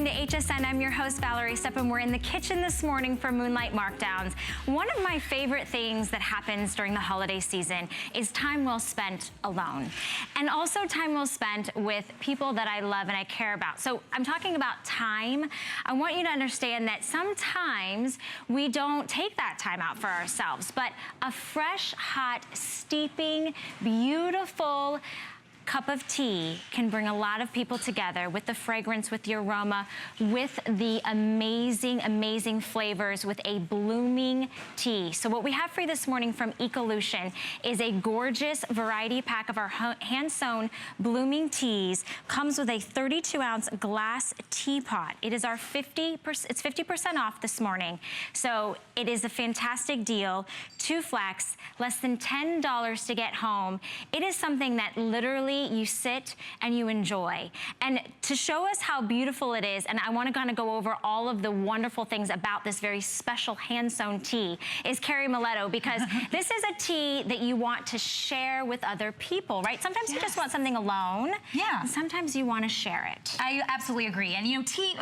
to HSN. I'm your host, Valerie Stepp, and we're in the kitchen this morning for Moonlight Markdowns. One of my favorite things that happens during the holiday season is time well spent alone. And also time well spent with people that I love and I care about. So I'm talking about time. I want you to understand that sometimes we don't take that time out for ourselves, but a fresh, hot, steeping, beautiful cup of tea can bring a lot of people together with the fragrance, with the aroma, with the amazing, amazing flavors, with a blooming tea. So what we have for you this morning from Ecolution is a gorgeous variety pack of our hand-sewn blooming teas. Comes with a 32-ounce glass teapot. It is our 50% off this morning. So it is a fantastic deal. 2 flex, less than $10 to get home. It is something that literally you sit and you enjoy. And to show us how beautiful it is, and I want to kind of go over all of the wonderful things about this very special hand-sewn tea, is Carrie Miletto, because this is a tea that you want to share with other people, right? Sometimes you just want something alone. Yeah. And sometimes you want to share it. I absolutely agree. And you know, tea,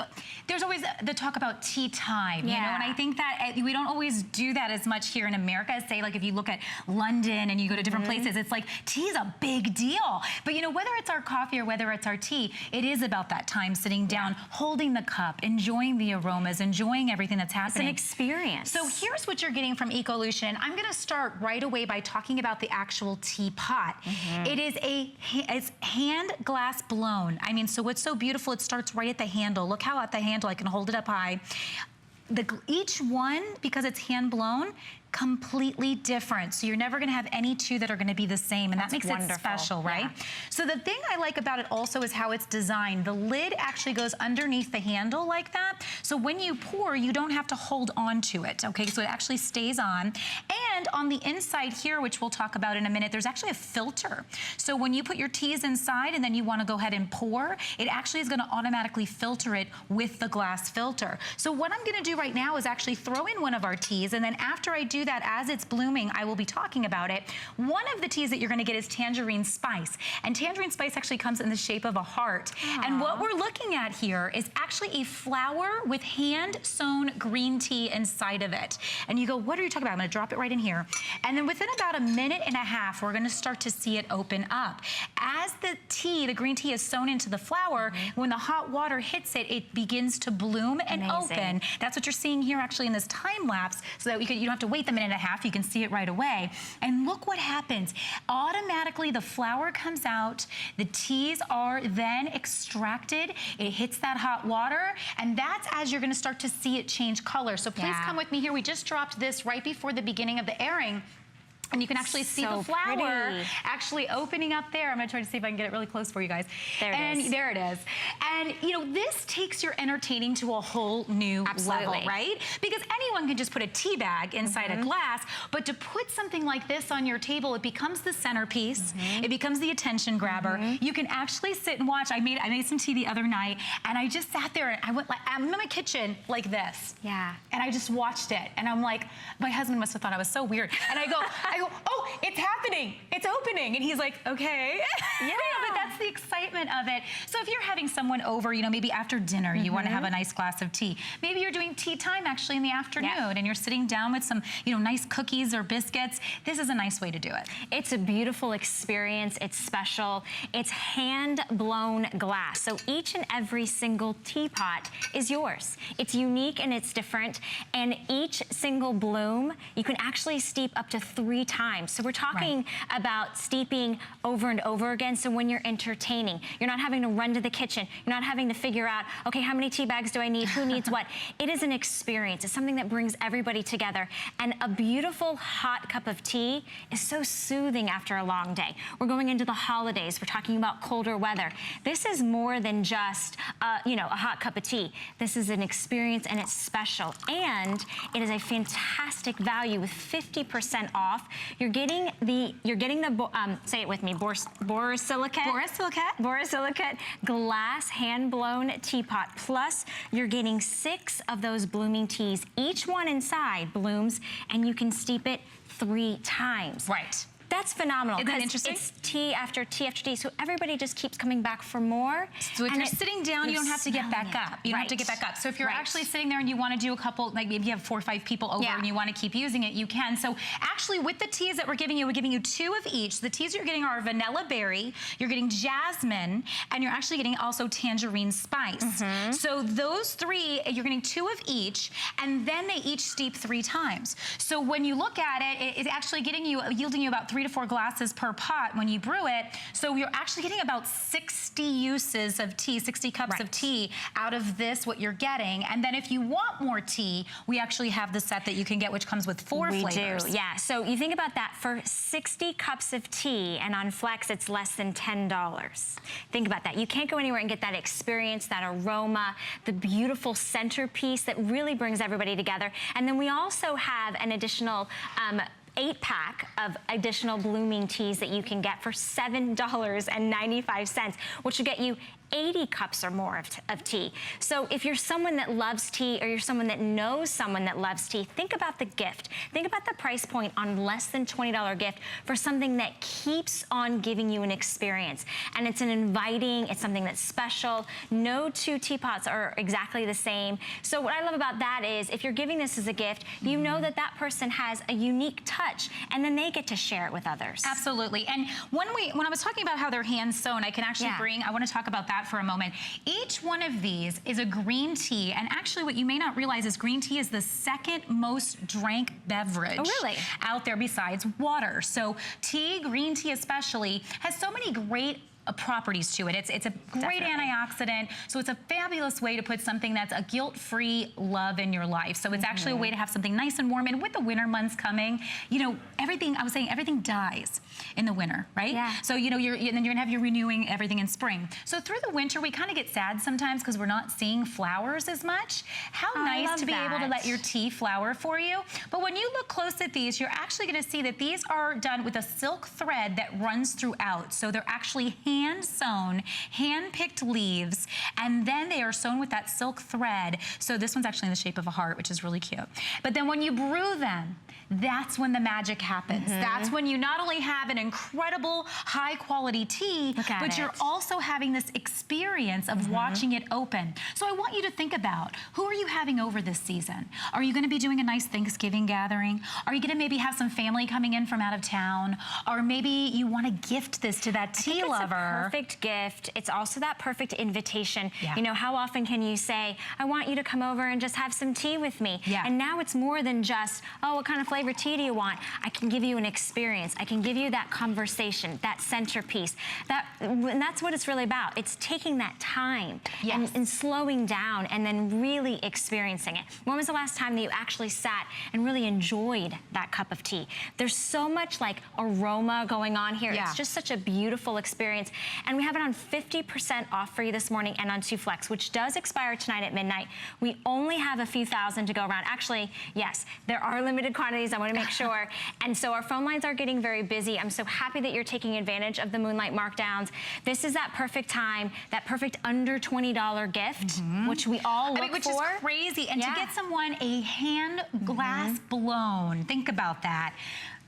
there's always the talk about tea time, you know, and I think that we don't always do that as much here in America. Say, like, if you look at London and you go to different places, it's like tea is a big deal. But you know, whether it's our coffee or whether it's our tea, it is about that time sitting down, holding the cup, enjoying the aromas, enjoying everything that's happening. It's an experience. So here's what you're getting from Ecolution. I'm gonna start right away by talking about the actual teapot. It is it's hand glass blown. I mean, so what's so beautiful, it starts right at the handle. Look how at the handle, I can hold it up high. Each one, because it's hand blown, completely different. So you're never gonna have any two that are gonna be the same, and that makes it special, right? Yeah. So the thing I like about it also is how it's designed. The lid actually goes underneath the handle like that. So when you pour, you don't have to hold on to it, okay? So it actually stays on. And on the inside here, which we'll talk about in a minute, there's actually a filter. So when you put your teas inside and then you wanna go ahead and pour, it actually is gonna automatically filter it with the glass filter. So what I'm gonna do right now is actually throw in one of our teas, and then after I do that, as it's blooming, I will be talking about it. One of the teas that you're gonna get is tangerine spice. And tangerine spice actually comes in the shape of a heart. Aww. And what we're looking at here is actually a flower with hand-sewn green tea inside of it. And you go, what are you talking about? I'm gonna drop it right in here. And then within about a minute and a half, we're gonna start to see it open up. As the tea, the green tea is sewn into the flower, when the hot water hits it, it begins to bloom and open. That's what you're seeing here actually in this time lapse, so that you don't have to wait the minute and a half, you can see it right away. And look what happens. Automatically the flower comes out, the teas are then extracted, it hits that hot water, and that's as you're gonna start to see it change color. So please come with me here. We just dropped this right before the beginning of the airing. And you can actually see the flower actually opening up there. I'm gonna try to see if I can get it really close for you guys. There it is. There it is. And you know, this takes your entertaining to a whole new level, right? Because anyone can just put a tea bag inside a glass, but to put something like this on your table, it becomes the centerpiece. It becomes the attention grabber. You can actually sit and watch. I made some tea the other night, and I just sat there and I'm in my kitchen like this. Yeah. And I just watched it, and I'm like, my husband must have thought I was so weird. And I go, oh, it's happening, it's opening. And he's like, okay. Yeah. But that's the excitement of it. So if you're having someone over, you know, maybe after dinner, you want to have a nice glass of tea. Maybe you're doing tea time actually in the afternoon, and you're sitting down with some, you know, nice cookies or biscuits. This is a nice way to do it. It's a beautiful experience. It's special. It's hand-blown glass. So each and every single teapot is yours. It's unique and it's different. And each single bloom, you can actually steep up to 3 times. So we're talking about steeping over and over again. So when you're entertaining, you're not having to run to the kitchen. You're not having to figure out, okay, how many tea bags do I need? Who needs what? It is an experience. It's something that brings everybody together. And a beautiful hot cup of tea is so soothing after a long day. We're going into the holidays. We're talking about colder weather. This is more than just, you know, a hot cup of tea. This is an experience, and it's special. And it is a fantastic value with 50% off. You're getting the say it with me, borosilicate glass hand-blown teapot. Plus, you're getting 6 of those blooming teas. Each one inside blooms, and you can steep it 3 times. Right. That's phenomenal. Isn't that interesting? It's tea after tea after tea, so everybody just keeps coming back for more. So if you're sitting down, you don't have to get back up. You don't have to get back up. So if you're actually sitting there and you want to do a couple, like maybe you have 4 or 5 people over and you want to keep using it, you can. So actually with the teas that we're giving you 2 of each. The teas you're getting are vanilla berry, you're getting jasmine, and you're actually getting also tangerine spice. So those 3, you're getting 2 of each, and then they each steep 3 times. So when you look at it, it's actually yielding you about 3 to 4 glasses per pot when you brew it. So you're actually getting about 60 uses of tea, 60 cups of tea out of this, what you're getting. And then if you want more tea, we actually have the set that you can get, which comes with 4 flavors. We do, yeah. So you think about that, for 60 cups of tea, and on Flex, it's less than $10. Think about that. You can't go anywhere and get that experience, that aroma, the beautiful centerpiece that really brings everybody together. And then we also have an additional 8-pack of additional blooming teas that you can get for $7.95, which will get you 80 cups or more of tea. So if you're someone that loves tea, or you're someone that knows someone that loves tea, think about the gift. Think about the price point on less than $20 gift for something that keeps on giving you an experience. And it's an inviting, it's something that's special. No 2 teapots are exactly the same. So what I love about that is, if you're giving this as a gift, you know that that person has a unique touch, and then they get to share it with others. Absolutely. And when I was talking about how they're hand sewn, I can actually I want to talk about that for a moment. Each one of these is a green tea, and actually what you may not realize is green tea is the 2nd most drank beverage out there besides water. So tea, green tea especially, has so many great properties to it. It's a great antioxidant, so it's a fabulous way to put something that's a guilt-free love in your life. So it's actually a way to have something nice and warm. And with the winter months coming, you know, everything dies in the winter, right? Yeah. So you know, then you're gonna have your renewing everything in spring. So through the winter, we kind of get sad sometimes because we're not seeing flowers as much. How nice to be able to let your tea flower for you. But when you look close at these, you're actually gonna see that these are done with a silk thread that runs throughout. So they're actually hand-sewn, hand-picked leaves, and then they are sewn with that silk thread. So this one's actually in the shape of a heart, which is really cute. But then when you brew them, that's when the magic happens. That's when you not only have an incredible high-quality tea, but you're also having this experience of watching it open. So I want you to think about, who are you having over this season? Are you gonna be doing a nice Thanksgiving gathering? Are you gonna maybe have some family coming in from out of town? Or maybe you wanna gift this to that tea lover. Perfect gift. It's also that perfect invitation. You know, how often can you say, I want you to come over and just have some tea with me? And now it's more than just, oh, what kind of flavor tea do you want? I can give you an experience. I can give you that conversation, that centerpiece. And that's what it's really about. It's taking that time and slowing down and then really experiencing it. When was the last time that you actually sat and really enjoyed that cup of tea? There's so much like aroma going on here. It's just such a beautiful experience. And we have it on 50% off for you this morning and on 2 Flex, which does expire tonight at midnight. We only have a few thousand to go around. Actually, yes, there are limited quantities. I want to make sure. And so our phone lines are getting very busy. I'm so happy that you're taking advantage of the Moonlight markdowns. This is that perfect time, that perfect under $20 gift, which we all look for. Which is crazy. And to get someone a hand glass blown, think about that,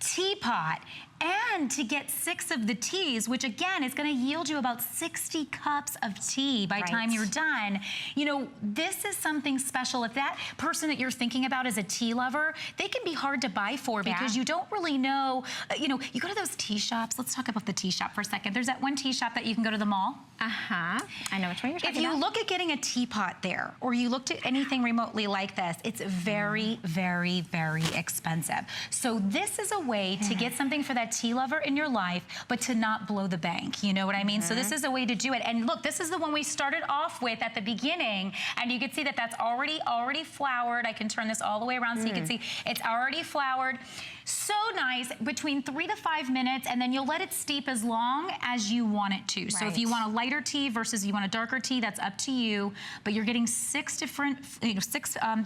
teapot, and to get 6 of the teas, which again is going to yield you about 60 cups of tea by the time you're done. You know, this is something special. If that person that you're thinking about is a tea lover, they can be hard to buy for because you don't really know, you know, you go to those tea shops. Let's talk about the tea shop for a second. There's that one tea shop that you can go to the mall. I know which one you're talking about. If you look at getting a teapot there, or you looked at anything remotely like this, it's very, very, very expensive. So this is a way to get something for that tea lover in your life, but to not blow the bank. You know what I mean? So this is a way to do it. And look, this is the one we started off with at the beginning, and you can see that that's already floured. I can turn this all the way around so you can see it's already floured. So nice, between 3 to 5 minutes, and then you'll let it steep as long as you want it to. So if you want a lighter tea versus you want a darker tea, that's up to you. But you're getting 6 different,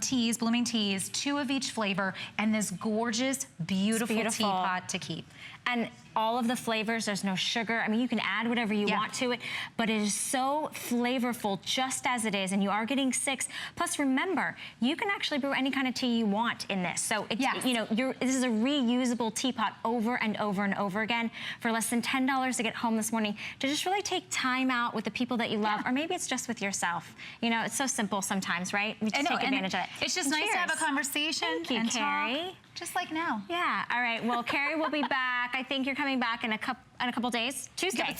teas, blooming teas, 2 of each flavor, and this gorgeous, beautiful teapot to keep. And all of the flavors. There's no sugar. I mean, you can add whatever you want to it, but it is so flavorful just as it is, and you are getting 6. Plus, remember, you can actually brew any kind of tea you want in this. So, you know, this is a reusable teapot over and over and over again for less than $10 to get home this morning to just really take time out with the people that you love, or maybe it's just with yourself. You know, it's so simple sometimes, right? We just take advantage of it. It's just nice to have a conversation and Carrie. talk, just like now. Yeah. All right. Well, Carrie will be back. I think you're coming back in a couple days. Tuesday.